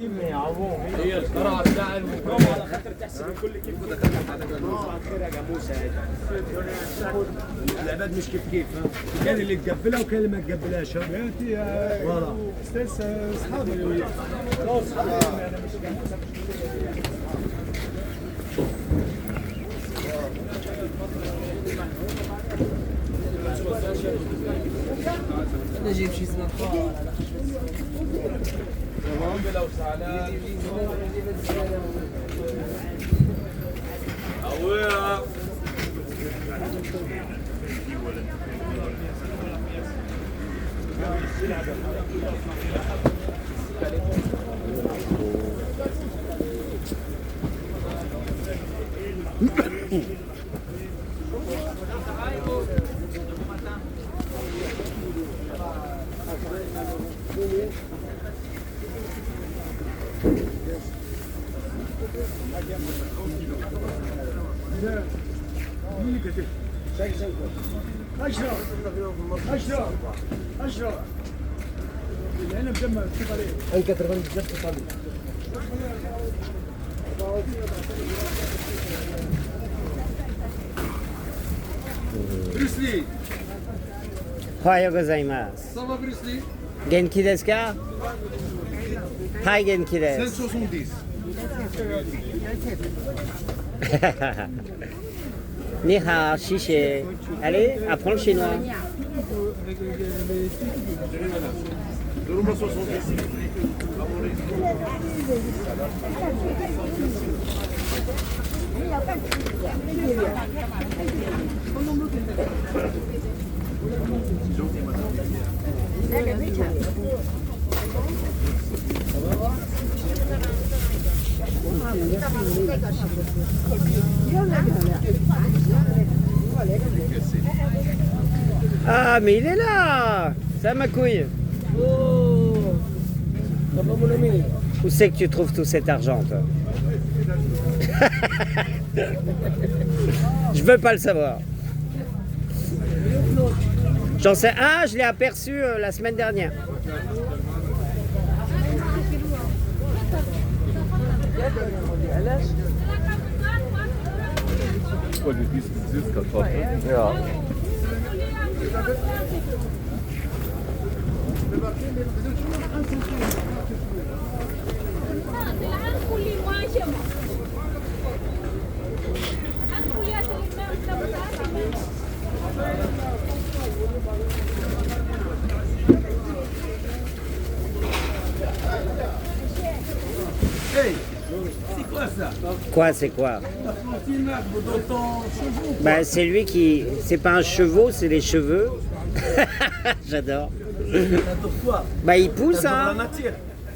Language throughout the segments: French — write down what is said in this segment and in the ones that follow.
هي القرعه بتاع المكرمه على خاطر تحسب الكل كيف خير يا جاموسه هادي العباد مش كيف كيف كان اللي تقبلها وكان اللي ما تقبلهاش ياتي فوالا استاذ اصحابي خلاص اصحابي انا مش جاموسه نجيب شي زنقه لو سعلان أويا أشرف العنب جمع شوف عليه اي كترغن بزاف طالب بريسلي Ohayou gozaimasu. ça va Brusli Genki desu ka? Hai genki desu. 570 Ni hao, chiché. Allez, apprends le chinois. Duruma 70 Ah, mais il est là. Ça ma couille. Oh, papa mon ami. Où c'est que tu trouves tout cet argent, toi? Je veux pas le savoir. J'en sais. Ah, je l'ai aperçu la semaine dernière. Ja. Hey, c'est quoi ça? Quoi, c'est quoi? La Florentine dans ton cheveu. Bah, c'est lui qui. C'est pas un cheveu, c'est les cheveux. J'adore. T'adores quoi? Bah, il pousse, T'adores la hein? nature.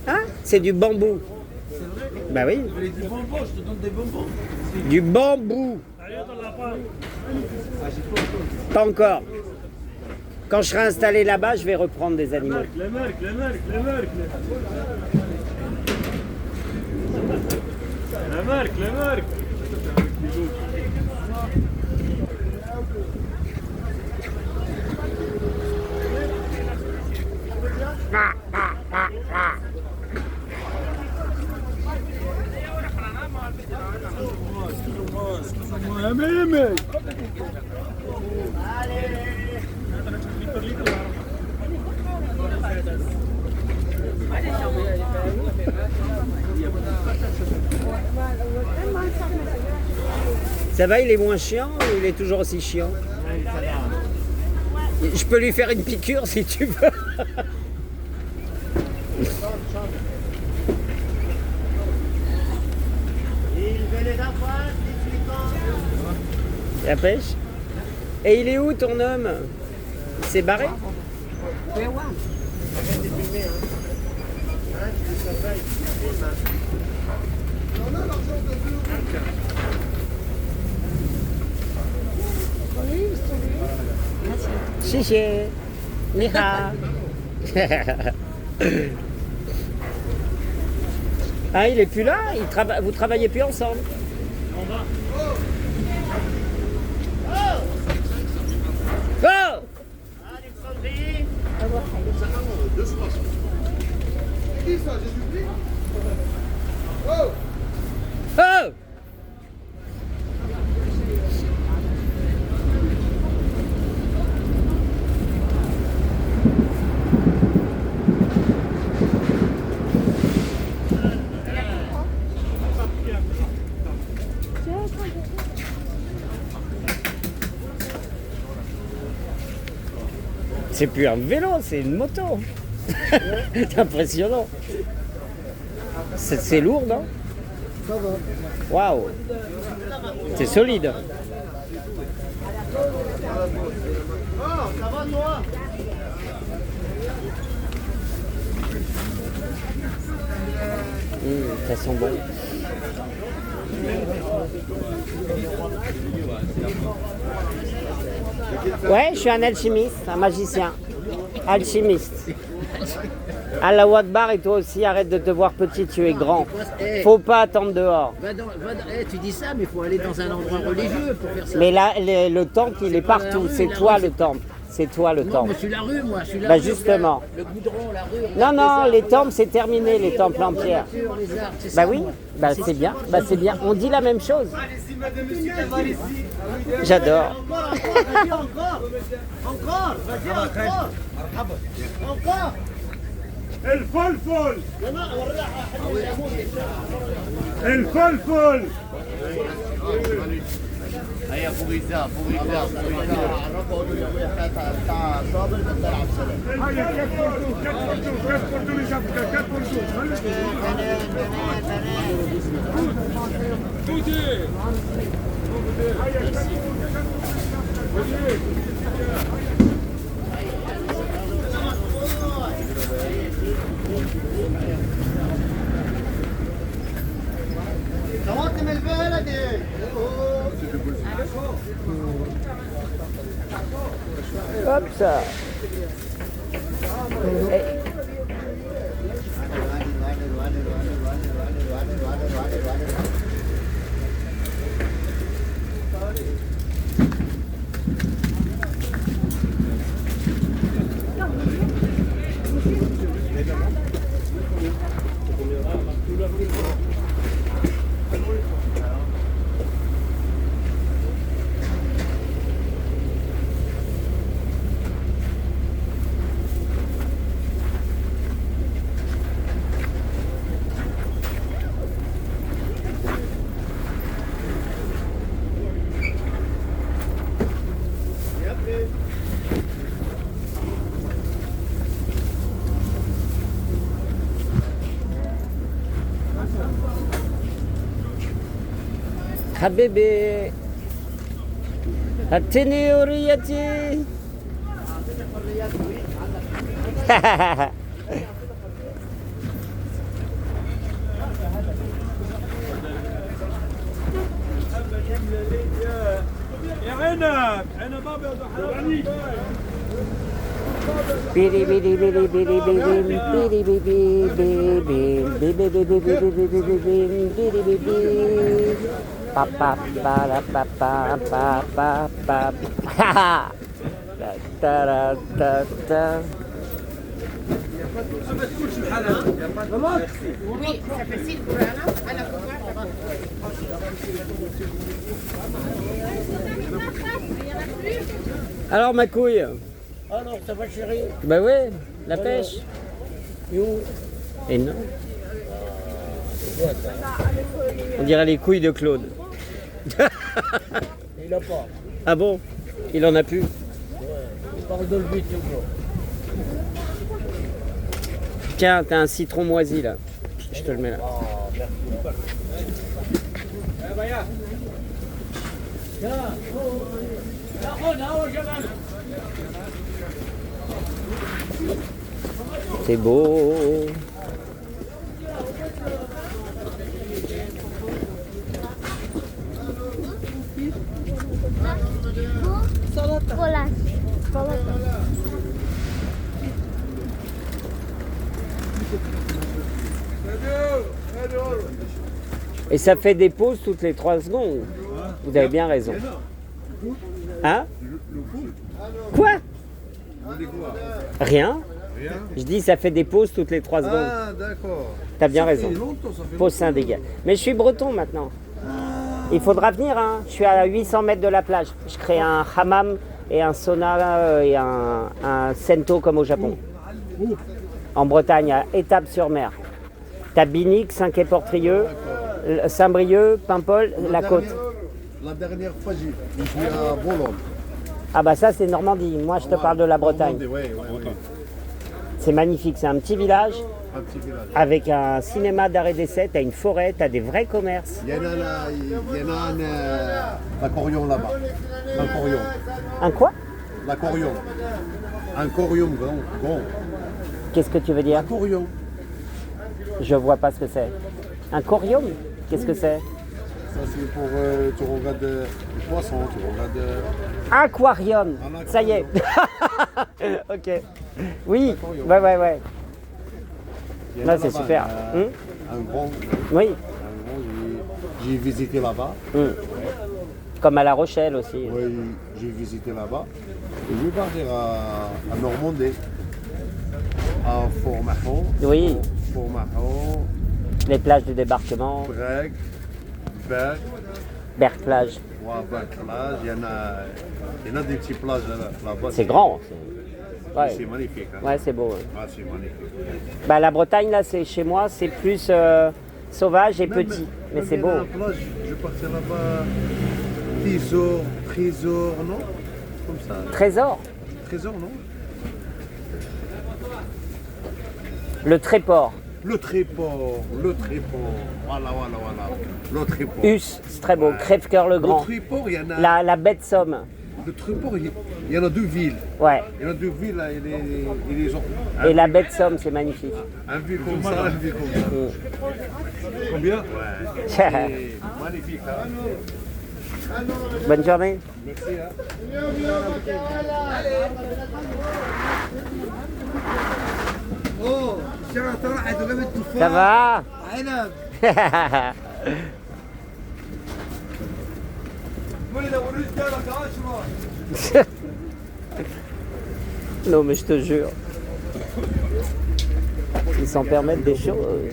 Hein? C'est du bambou. C'est vrai? Bah oui, Je voulais des bonbons, je te donne des bonbons. du bambou. Pas encore. Quand je serai installé là-bas, je vais reprendre des animaux. Les marques. La marque. Excuse-moi, mais. Ça va, il est moins chiant ou il est toujours aussi chiant? Je peux lui faire une piqûre si tu veux. La pêche? Et il est où ton homme? Il s'est barré? Chiché, ni hao. Ah, il est plus là? Vous travaillez plus ensemble? Oh! Alexandrie. C'est plus un vélo, c'est une moto. C'est impressionnant. C'est lourd, non? Ça va. Waouh. C'est solide. Ça sent bon. Ouais, je suis un alchimiste, un magicien. Alchimiste. Allah Akbar, et toi aussi, arrête de te voir petit, tu es grand. Faut pas attendre dehors. Tu dis ça, mais il faut aller dans un endroit religieux pour faire ça. Mais là, le temple, il est partout. C'est toi le temple. C'est toi le Non, temple. moi je suis la rue, moi. Je suis la Bah rue, justement. Le goudron, la rue. Non, non, les temples, c'est terminé, les temples en pierre. Les arbres, c'est Bah ça, oui, moi. bah c'est bien, bah c'est bien. On dit la même chose. J'adore. الفلفل الفلفل هيا فوقيزا فوقيزا تاع صابر تاع عبد السلام هيا كتفردو اللي جابك طماطم البلدي Hop ça. حبيبي هاتني هوريتي. يا عنب عنب ابيض وحلواني بيري بيري بيري بيري بيري بيري بيري بيري بيري بيري بيري بيري بيري pa pa pa la pa pa pa pa pa ta ta ta ta. Oui, c'est facile pour Anna. Anna, faut voir. Alors ma couille, Alors, ça va, chérie? bah ouais, la pêche. Et où? Et non. On dirait les couilles de Claude. Il a pas. Ah bon? Il en a plus? Il parle de lui toujours. Tiens, t'as un citron moisi là. Je te le mets là. C'est beau. Voilà. Et ça fait des pauses toutes les 3 secondes. Vous avez bien raison. Hein? Quoi? Rien. Je dis ça fait des pauses toutes les 3 secondes. Ah d'accord. T'as bien raison. longtemps, ça fait Pause Saint-Dégât. Mais je suis breton maintenant. Il faudra venir, hein. Je suis à 800 mètres de la plage. Je crée un hammam et un sauna et un sento comme au Japon. En Bretagne, à Étapes-sur-Mer. T'as Binic, Saint-Quay-Portrieux, Saint-Brieuc, Paimpol, la côte. La dernière fois, je suis à Bologne. Ah bah ça c'est Normandie, moi je te parle de la Bretagne. Oui, oui, oui. C'est magnifique, c'est un petit village Un petit village. avec un cinéma d'arrêt d'essai, t'as une forêt, t'as des vrais commerces. Il y en a, l'aquarium là-bas. L'aquarium. Un quoi? L'aquarium. Un aquarium grand. Qu'est-ce que tu veux dire? Aquarium. Je vois pas ce que c'est. Un corium? Qu'est-ce que c'est? Ça c'est pour, tu regardes les poissons, tu regardes... Aquarium. Un Ça y est. Ok. Oui, Aquarium. ouais. Il y en a Là, c'est là-bas, super. Un grand, Oui. j'ai visité là-bas. Comme à La Rochelle aussi. Oui, j'ai visité là-bas. Et je vais partir à Normandie. À Fort-Mahon. Oui, Fort-Mahon, les plages du débarquement, Breg, Berck. Berck-Plage. Ouais, Berck-Plage. Il y en a des petites plages là-bas. C'est grand. C'est Ouais, magnifique. Hein. ouais c'est beau. Ouais. Ah, c'est magnifique. Bah, la Bretagne, là, c'est chez moi, c'est plus sauvage et petit. Mais c'est beau. À la plage, je partais là-bas 10 heures, 13 heures, non? Comme ça. Trésor, 13 heures, non? le Tréport. Le tréport. Voilà. Le tréport. Us, c'est très beau. Crève-cœur le Le Grand. tréport, il y en a. La baie de Somme. Le tréport, il y en a deux villes. Ouais. Il y en a deux villes, là, et les autres. Et la baie de Somme, c'est magnifique. Un ville comme ça, un ville comme ça. Combien? Ouais. C'est magnifique, hein? Bonne journée. Merci, hein? اوه الشارع طلعت وجابت تفاح Ça va? عنب Non, mais je te jure. Ils s'en permettent des choses.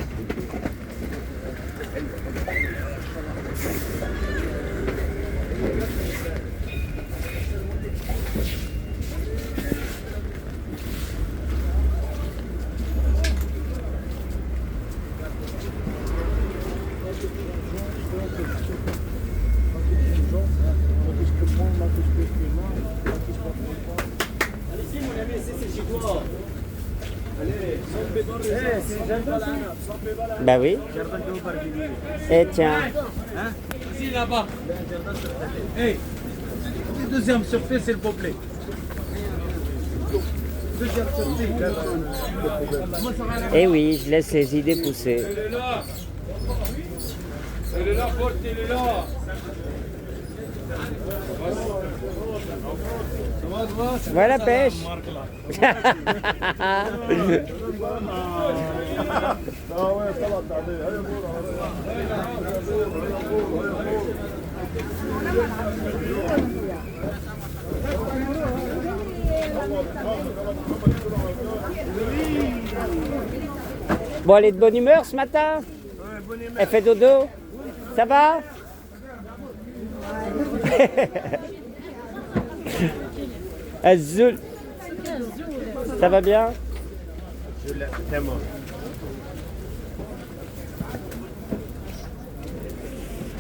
Bah oui. Et tiens. Ici, là-bas. Hey, deuxième surprise, s'il vous plaît. Deuxième surprise. Eh oui, je laisse les idées pousser. Elle est là, porte, elle est là. Voilà la pêche. Bon, elle est de bonne humeur ce matin? Elle fait dodo? Ça va? Azul. Ça va bien?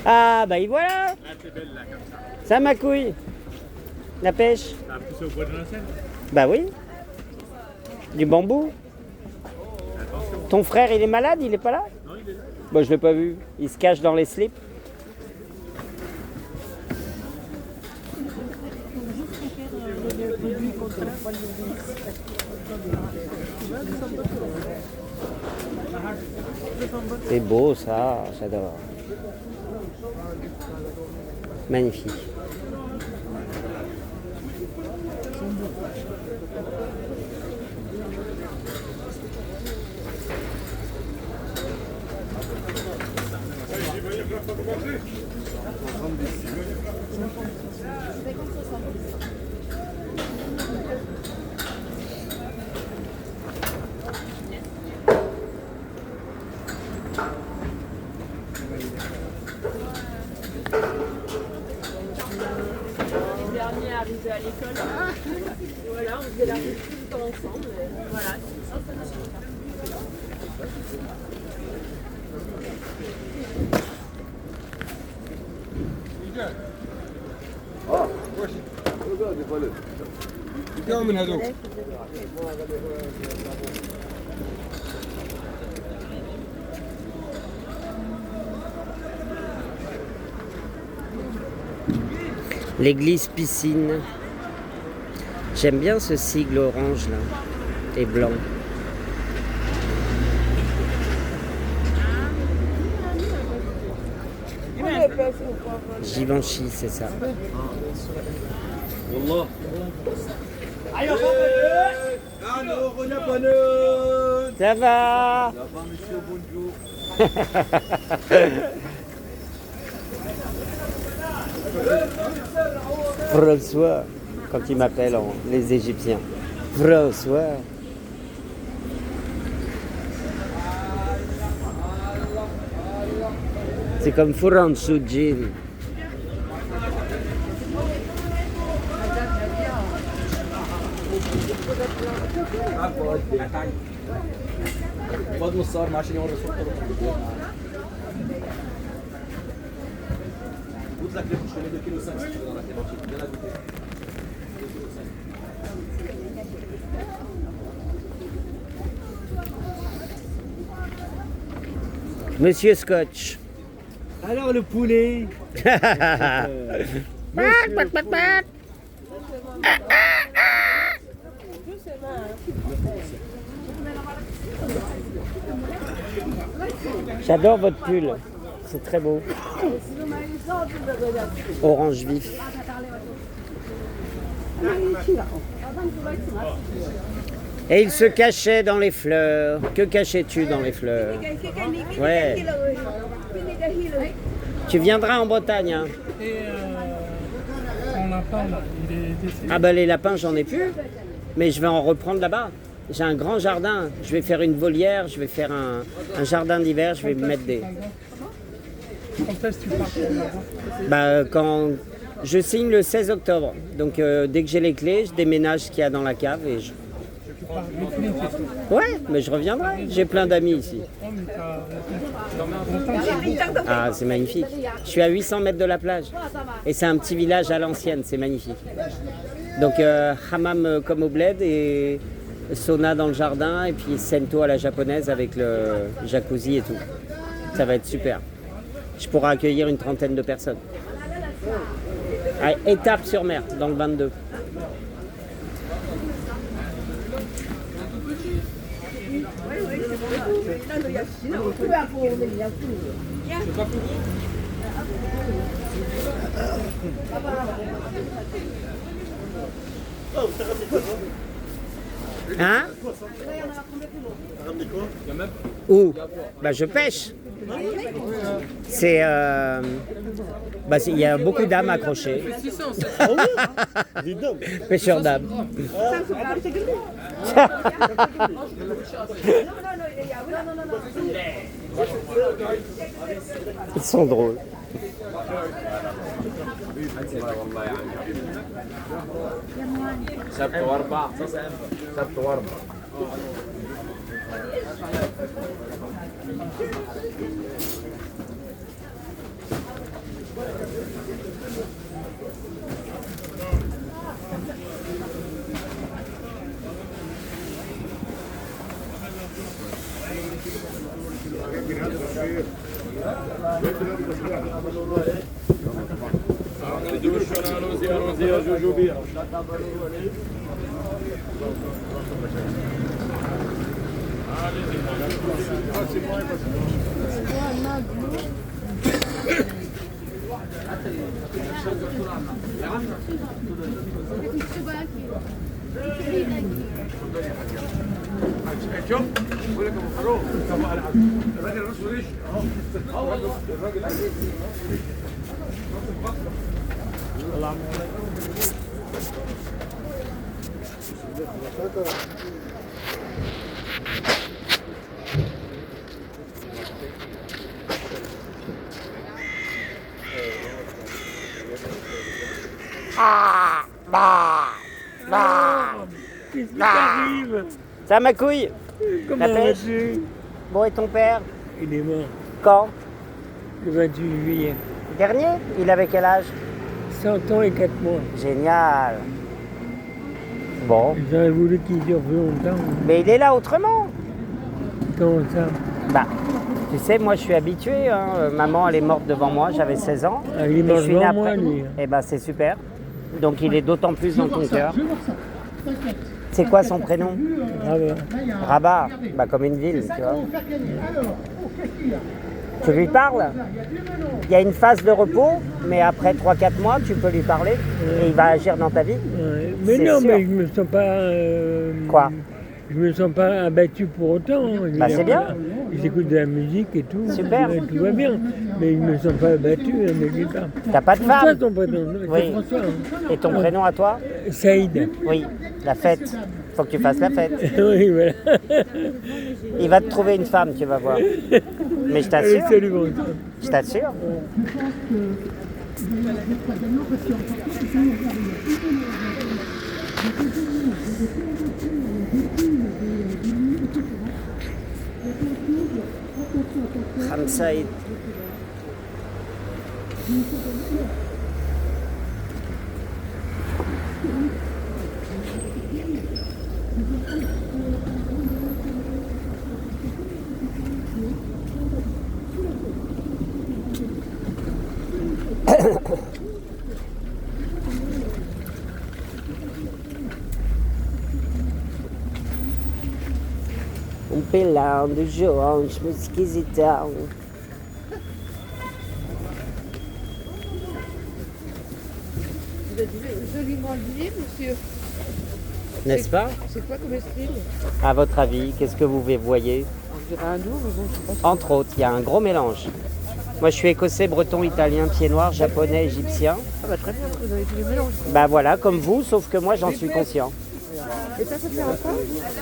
Ah bah y voilà. Ça ma couille. La pêche. Bah oui. Du bambou. Ton frère il est malade, il est pas là? Non, il est là. Bah je l'ai pas vu. Il se cache dans les slips. C'est beau ça, j'adore. Magnifique. Les derniers arrivés à l'école. Voilà, on faisait la route tout le temps ensemble. Voilà. كم من هذوك؟ L'église piscine. J'aime bien ce sigle orange là et blanc. Givenchy, c'est ça. والله Ça va? François, quand ils m'appellent les Égyptiens. François. C'est comme Fouranchoudjin. فضل الصار مع عشان يوري صوته قلت لك ليه مش كيلو سنه Monsieur Scotch. Alors le poulet. J'adore votre pull, c'est très beau. Orange vif. Et il se cachait dans les fleurs. Que cachais-tu dans les fleurs? Ouais. Tu viendras en Bretagne. Hein. Son lapin, là, il est décédé. Ah ben les lapins, j'en ai plus. Mais je vais en reprendre là-bas. J'ai un grand jardin. Je vais faire une volière, je vais faire un jardin d'hiver, je vais me mettre des... Quand est-ce que tu pars pour là-bas? Bah, quand je signe le 16 octobre. Donc dès que j'ai les clés, je déménage ce qu'il y a dans la cave et je... Tu pars définitivement. Ouais, mais je reviendrai. J'ai plein d'amis ici. Oh, mais Bretagne, c'est beau. Ah, c'est magnifique. Je suis à 800 mètres de la plage. Et c'est un petit village à l'ancienne, c'est magnifique. Donc hammam comme au bled et sauna dans le jardin et puis sento à la japonaise avec le jacuzzi et tout. Ça va être super. Je pourrai accueillir une trentaine de personnes. À Étape-sur-Mer, dans le 22. Hein? Où? Bah je pêche. C'est bah, il y a beaucoup d'âmes accrochées. Pêcheur d'âmes. Ils sont drôles. سبت واربع سبت واربع Ça ma couille? Comment La pêche? vas-tu? Bon, et ton père? Il est mort Quand? le 28 juillet. Dernier? Il avait quel âge? 100 ans et 4 mois. Génial. Bon. J'aurais voulu qu'il dure plus longtemps. Mais il est là autrement. Comment ça? Bah, tu sais, moi je suis habitué. Hein. Maman, elle est morte devant moi, j'avais 16 ans. Ah, il est Et mort je suis né devant moi, après. lui. Eh ben, c'est super. Donc il est d'autant plus dans ton cœur. C'est quoi son prénom? Ah bah. Rabat. Bah, comme une ville, tu vois. Tu lui parles? Il y a une phase de repos, mais après 3-4 mois, tu peux lui parler et il va agir dans ta vie. Ouais. Mais C'est non, sûr. mais je me sens pas. Quoi? Je me sens pas abattu pour autant. Je veux Bah, dire, c'est bien. voilà. J'écoute de la musique et tout. Super. Tout va bien. Mais je me sens pas abattu, ne me dis pas. T'as pas de François, femme? ton prénom. Oui. C'est François. Hein. Et ton prénom à toi? Saïd. Oui, la fête. Faut que tu fasses la fête. Oui, voilà. Il va te trouver une femme, tu vas voir. Mais je Allez, t'assure. salut, bon sang. Je t'assure. Hamsaïd. Un pelão do João, uns esquisitão. Vous êtes joliment habillé, monsieur. N'est-ce pas? C'est quoi comme style? À votre avis, qu'est-ce que vous voyez? Je dirais un doux, mais bon, je sais pas. Entre autres, il y a un gros mélange. Moi, je suis écossais, breton, italien, pied noir, japonais, égyptien. Ah bah très bien, vous avez tous les mélanges. Bah voilà, comme vous, sauf que moi, j'en suis conscient. Et ça fait un quoi?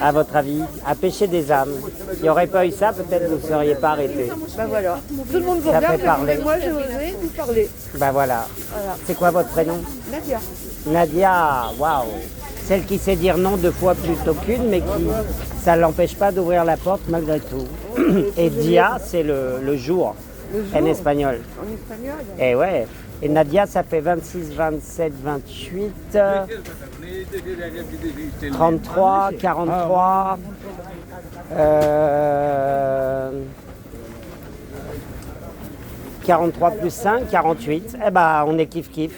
À votre avis, à pêcher des âmes. Il n'y aurait pas eu ça, peut-être vous ne seriez pas arrêté. Bah voilà. Tout le monde vous Ça regarde, fait parler. mais moi j'ai osé vous parler. Bah voilà. Voilà. C'est quoi votre prénom? Nadia. Nadia, waouh. Celle qui sait dire non 2 fois plutôt qu'une, mais qui ça ne l'empêche pas d'ouvrir la porte malgré tout. Et Dia, c'est le jour, Le en jour. espagnol. En espagnol. Et ouais. Et Nadia, ça fait 26, 27, 28, 33, 43, 43 plus 5, 48. Eh ben, on est kiff-kiff.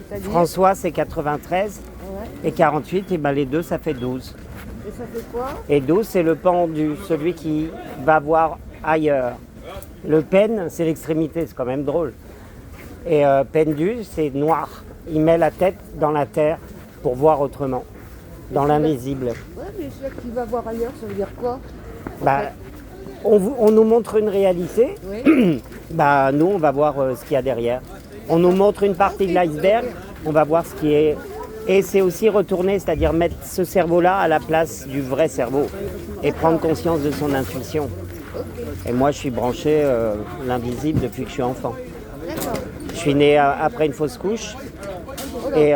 C'est-à-dire. François, c'est 93. Ouais. Et 48, et ben les deux, ça fait 12. Et ça fait quoi? Et 12, c'est le pendu, celui qui va voir ailleurs. Le pen, c'est l'extrémité, c'est quand même drôle. Et pendu, c'est noir. Il met la tête dans la terre pour voir autrement, dans l'invisible. Ouais, mais celui qui va voir ailleurs, ça veut dire quoi? Bah, on nous montre une réalité, Oui. bah, nous, on va voir ce qu'il y a derrière. On nous montre une partie de l'iceberg, on va voir ce qui est. Et c'est aussi retourner, c'est-à-dire mettre ce cerveau-là à la place du vrai cerveau et prendre conscience de son intuition. Et moi, je suis branché l'invisible depuis que je suis enfant. D'accord. Je suis né après une fausse couche. Et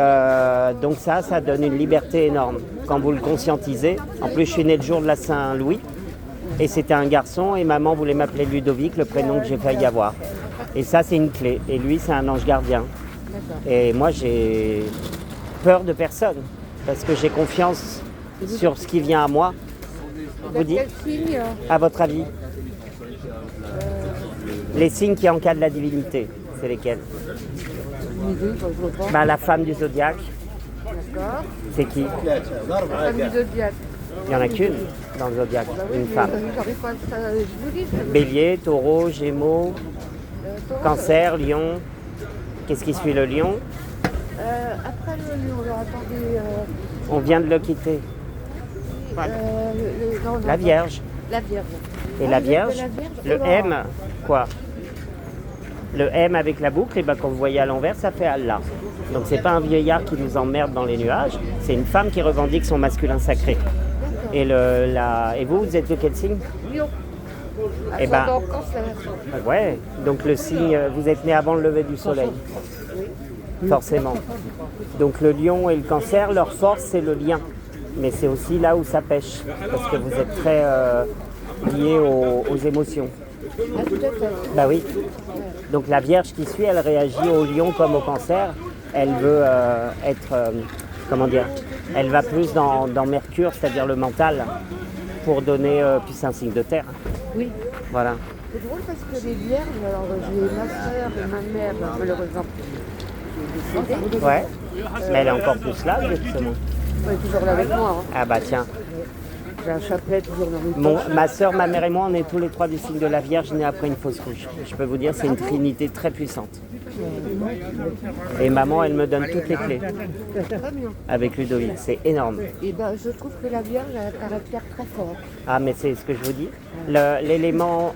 donc ça donne une liberté énorme. Quand vous le conscientisez, en plus je suis né le jour de la Saint-Louis, et c'était un garçon, et maman voulait m'appeler Ludovic, le prénom que j'ai failli avoir. Et ça c'est une clé, et lui c'est un ange gardien. Et moi j'ai peur de personne, parce que j'ai confiance sur ce qui vient à moi. Vous dites, Quel signe? à votre avis? Les signes qui encadrent la divinité, c'est lesquels? Une idée, je vois pas. Bah, la femme du zodiaque, D'accord. c'est qui? Femme du zodiaque. Il n'y en a qu'une dans le zodiaque, une femme. J'arrive pas à ça. Je vous dis. Bélier, taureau, gémeaux, cancer, lion. Qu'est-ce qui suit le lion? Après le lion, alors attendez. On vient de le quitter. Non, La Vierge. La Vierge. Et Ah, la vous Vierge, êtes de la Vierge? le Oh là. M, quoi? Le M avec la boucle, et ben quand vous voyez à l'envers, ça fait Allah. Donc c'est pas un vieillard qui nous emmerde dans les nuages, c'est une femme qui revendique son masculin sacré. Et, et vous êtes de quel signe? Lion. Eh ben- Ascendant cancer. Ouais, donc le signe, vous êtes né avant le lever du soleil. Forcément. Donc le lion et le cancer, leur force c'est le lien. Mais c'est aussi là où ça pêche, parce que vous êtes très liés aux émotions. Ah, tout à fait. Bah oui. Donc la Vierge qui suit, elle réagit au lion comme au cancer. Elle veut être, comment dire, Elle va plus dans Mercure, c'est-à-dire le mental, pour donner, puis c'est un signe de terre. Oui. Voilà. C'est drôle parce que les vierges, alors j'ai ma soeur et ma mère, malheureusement, qui est décédée. Ouais. Mais elle est encore plus là, justement. Elle est toujours là avec moi. Hein. Ah bah tiens. J'ai un chapelet toujours dans une Ma soeur, ma mère et moi, on est tous les trois du signe de la Vierge, nés après une fausse couche. Je peux vous dire, c'est une trinité très puissante. Et maman, elle me donne toutes les clés Très bien. avec Ludovic. C'est énorme. Et ben, je trouve que la Vierge a un caractère très fort. Ah, mais c'est ce que je vous dis. L'élément,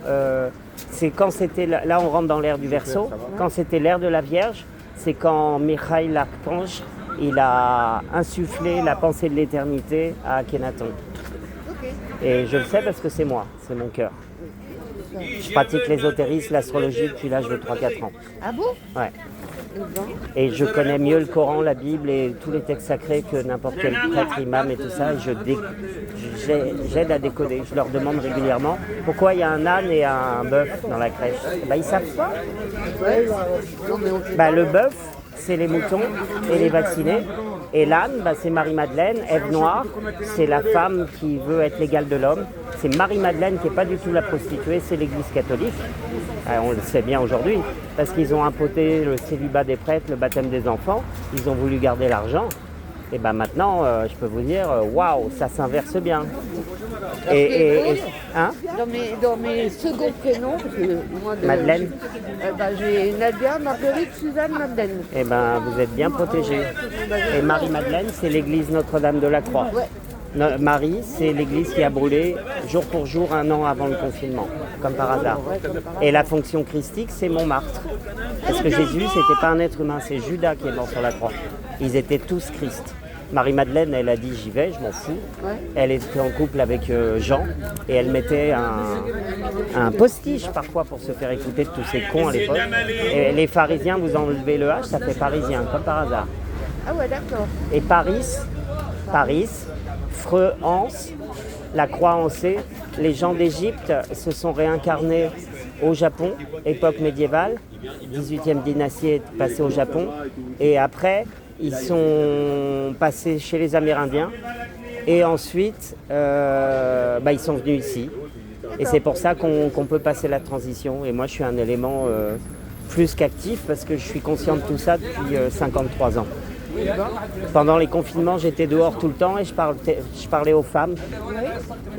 c'est quand c'était... Là, on rentre dans l'ère du Verseau. Quand c'était l'ère de la Vierge, c'est quand Michael l'archange, il a insufflé la pensée de l'éternité à Akhenaton. Et je le sais parce que c'est moi, c'est mon cœur. Je pratique l'ésotérisme, l'astrologie depuis l'âge de 3-4 ans. Ah bon? Ouais. Et je connais mieux le Coran, la Bible et tous les textes sacrés que n'importe quel prêtre, imam et tout ça. Et j'aide à décoder. Je leur demande régulièrement pourquoi il y a un âne et un bœuf dans la crèche. Bah, ils savent pas. Bah, le bœuf, c'est les moutons et les vaccinés. Et l'âne, bah, c'est Marie-Madeleine, Ève Noire, c'est la femme qui veut être l'égale de l'homme. C'est Marie-Madeleine qui n'est pas du tout la prostituée, c'est l'Église catholique. On le sait bien aujourd'hui, parce qu'ils ont imposé le célibat des prêtres, le baptême des enfants. Ils ont voulu garder l'argent. Et ben maintenant, je peux vous dire, waouh, ça s'inverse bien. Hein? Dans mes seconds prénoms, parce que moi Madeleine. J'ai Nadia, Marguerite, Suzanne, Madeleine. Eh ben, vous êtes bien protégés. Et Marie-Madeleine, c'est l'église Notre-Dame de la Croix. Ouais. Marie, c'est l'église qui a brûlé jour pour jour 1 an avant le confinement, comme par hasard. Et la fonction christique, c'est Montmartre. Parce que Jésus, c'était pas un être humain, c'est Judas qui est mort sur la croix. Ils étaient tous Christ. Marie-Madeleine, elle a dit j'y vais, je m'en fous. Ouais. Elle était en couple avec Jean et elle mettait un postiche parfois pour se faire écouter de tous ces cons à l'époque. Et les pharisiens, vous enlevez le H, ça fait parisien, comme par hasard. Ah ouais, d'accord. Et Paris, Freux-Anse, la croix ancée, les gens d'Égypte se sont réincarnés au Japon, époque médiévale, 18e dynastie est passée au Japon, et après ils sont passés chez les Amérindiens, et ensuite ils sont venus ici. Et c'est pour ça qu'on peut passer la transition, et moi je suis un élément plus qu'actif, parce que je suis conscient de tout ça depuis 53 ans. Pendant les confinements, j'étais dehors tout le temps et je parlais aux femmes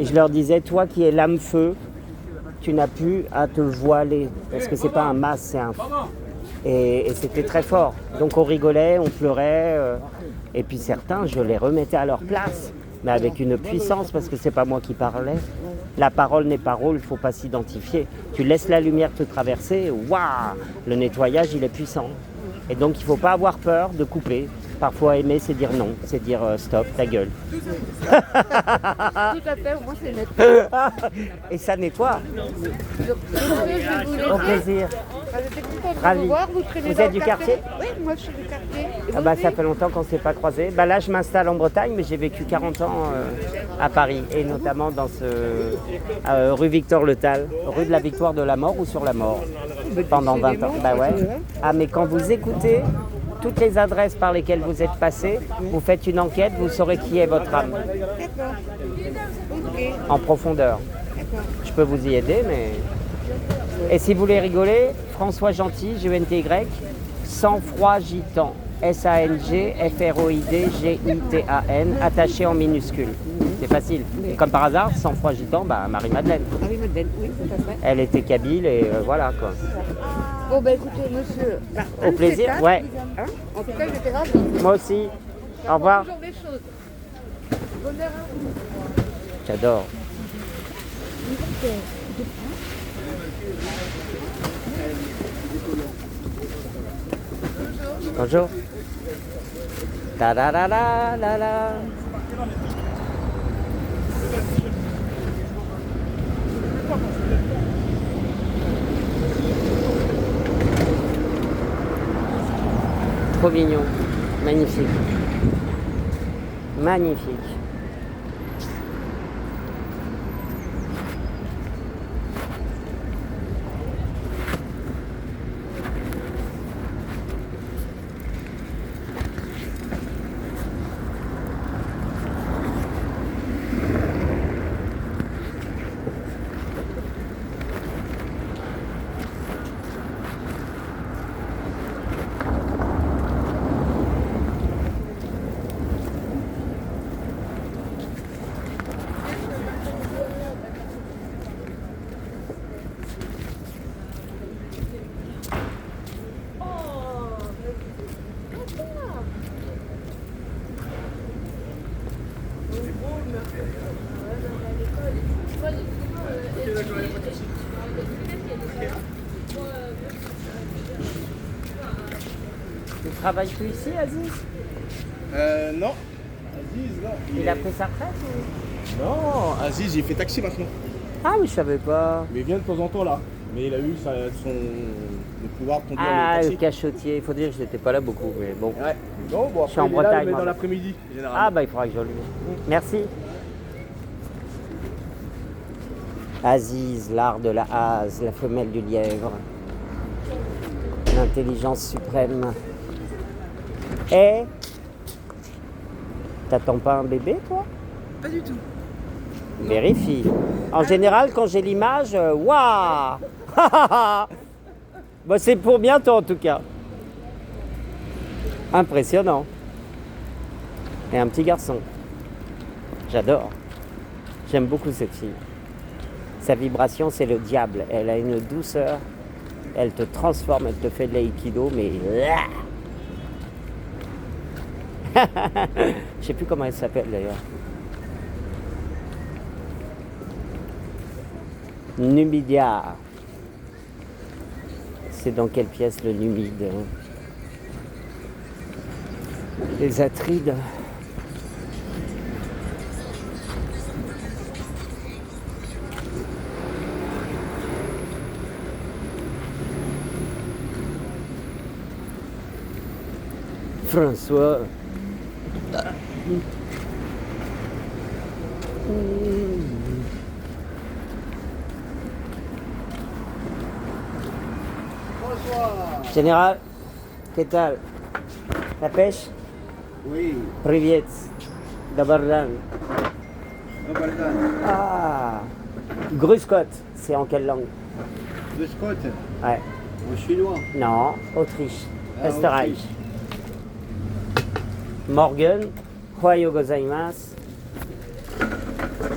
et je leur disais, toi qui es l'âme feu, tu n'as plus à te voiler parce que c'est pas un masque, c'est un... Et c'était très fort. Donc on rigolait, on pleurait et puis certains, je les remettais à leur place, mais avec une puissance parce que c'est pas moi qui parlais. La parole n'est pas rôle, il ne faut pas s'identifier. Tu laisses la lumière te traverser, waouh, le nettoyage il est puissant. Et donc il ne faut pas avoir peur de couper. Parfois aimer, c'est dire non, c'est dire stop, ta gueule. Tout à fait, moi c'est net. Et ça nettoie. Donc, je vais vous Au laisser. plaisir. J'étais contente de Ravi. vous voir. Vous traînez Vous dans êtes le du quartier? Oui, moi je suis du quartier. Et Ah vous bah, aussi ça fait longtemps qu'on ne s'est pas croisés. Bah, là, je m'installe en Bretagne, mais j'ai vécu 40 ans à Paris, et notamment dans rue Victor Le Tal, rue de la Victoire de la Mort ou sur la Mort, pendant 20 ans. Bah ouais. Ah, mais quand vous écoutez toutes les adresses par lesquelles vous êtes passé, vous faites une enquête, vous saurez qui est votre âme, D'accord. Ok. en profondeur. D'accord. Je peux vous y aider, mais... Et si vous voulez rigoler, François Gentil, G-U-N-T-Y, Sang Froid Gitan, S-A-N-G-F-R-O-I-D-G-I-T-A-N, attaché en minuscule. C'est facile. Et comme par hasard, Sang Froid Gitan, bah, Marie-Madeleine. Marie-Madeleine, oui, tout à fait. Elle était kabyle et voilà quoi. Bon, ben écoutez, monsieur. Au plaisir, ouais. Hein, en tout cas, j'étais ravie. Moi aussi. Au revoir. Toujours des choses. Bonheur à vous. J'adore. Bonjour. Ta da da da da da. Trop mignon. Magnifique. Magnifique. Il travaille plus ici, Aziz? Non. Aziz, non. Il a pris sa retraite ou... Non, Aziz, il fait taxi maintenant. Ah oui, je savais pas. Mais il vient de temps en temps là. Mais il a eu le pouvoir de conduire Ah, le le taxi. cachotier. Il faut dire que j'étais pas là beaucoup, mais bon. Ouais. Non, bon, Je suis en après, il est là, Bretagne, mais moi. dans l'après-midi, Ah généralement. bah il faudra que je le lui. Merci. Aziz, l'art de la hase, la femelle du lièvre. L'intelligence suprême. Et t'attends pas un bébé, toi? Pas du tout. Vérifie. En général, quand j'ai l'image, waouh. Bon, c'est pour bientôt en tout cas. Impressionnant. Et un petit garçon. J'adore. J'aime beaucoup cette fille. Sa vibration, c'est le diable. Elle a une douceur. Elle te transforme, elle te fait de l'aïkido, mais... Je sais plus comment elle s'appelle d'ailleurs. Numidia. C'est dans quelle pièce le Numide? Les Atrides. François. Général, ¿qué tal? La pêche? Oui. Привет. Dabardan. Robertan. Ah. Grüß Gott, c'est en quelle langue? De Scott. Ouais. En chinois. Non, Autriche. Ah, Österreich. Morgen, Ohayou gozaimasu.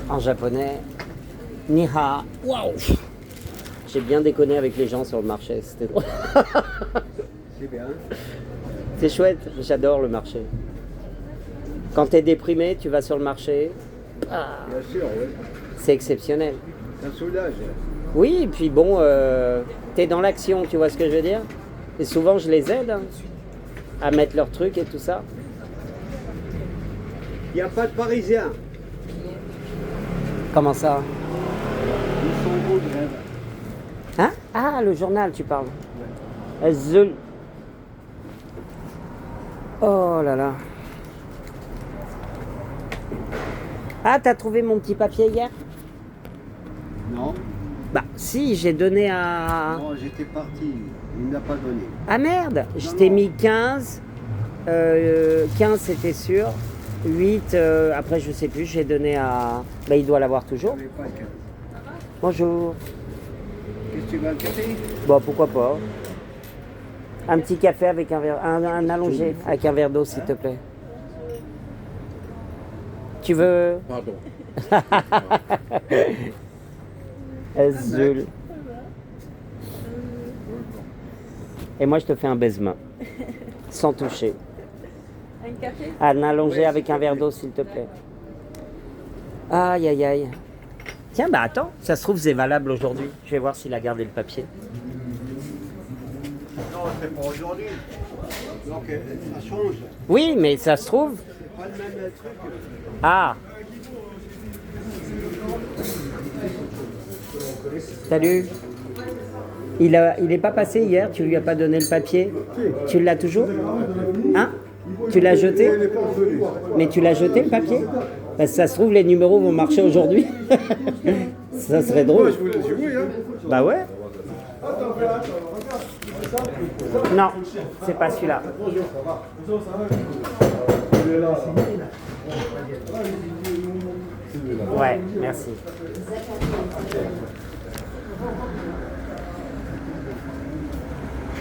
En japonais, Niha. Waouh! J'ai bien déconné avec les gens sur le marché, c'était drôle. C'est bien. C'est chouette, j'adore le marché. Quand t'es déprimé, tu vas sur le marché. Ah, Bien sûr, oui. c'est exceptionnel. Ça soulage. Oui, et puis bon, t'es dans l'action, tu vois ce que je veux dire? Et souvent, je les aide hein, à mettre leurs trucs et tout ça. Il n'y a pas de Parisiens. Comment ça? Ils sont beaux de rêve. Hein? Ah, le journal, tu parles. Zul. Oh là là. Ah, t'as trouvé mon petit papier hier? Non. Bah, si, j'ai donné à... Non, j'étais parti. Il ne l'a pas donné. Ah merde, je t'ai mis 15. 15 c'était sûr. 8, après je sais plus, j'ai donné à... Bah il doit l'avoir toujours. Je n'avais pas 15. Bonjour. Qu'est-ce que tu veux, un café? Bon, pourquoi pas. Un petit café avec un verre, un allongé avec un verre d'eau s'il te plaît. Tu veux... Pardon. Azul. Et moi je te fais un baise-main. Sans toucher. Un café? Un allongé avec un verre d'eau s'il te plaît. Aïe aïe aïe. Tiens, bah attends, ça se trouve c'est valable aujourd'hui. Je vais voir s'il a gardé le papier. Non, c'est pour aujourd'hui. Donc, ça change. Oui, mais ça se trouve. C'est pas le même truc. Ah. Salut. Il est pas passé hier, tu lui as pas donné le papier. Tu l'as toujours? Hein? Tu l'as jeté? Mais tu l'as jeté le papier? Parce que ça se trouve les numéros vont marcher aujourd'hui. Ça serait drôle. Bah ouais. Non, c'est pas celui-là. Ouais, merci.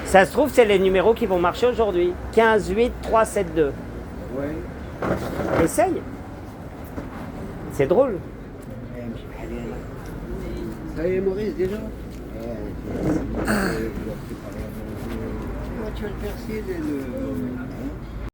Ça se trouve, c'est les numéros qui vont marcher aujourd'hui. 15, 8, 3, 7, 2. Ouais. Essaye. C'est drôle. Ça y est, Maurice, déjà? Tu as le persil et le...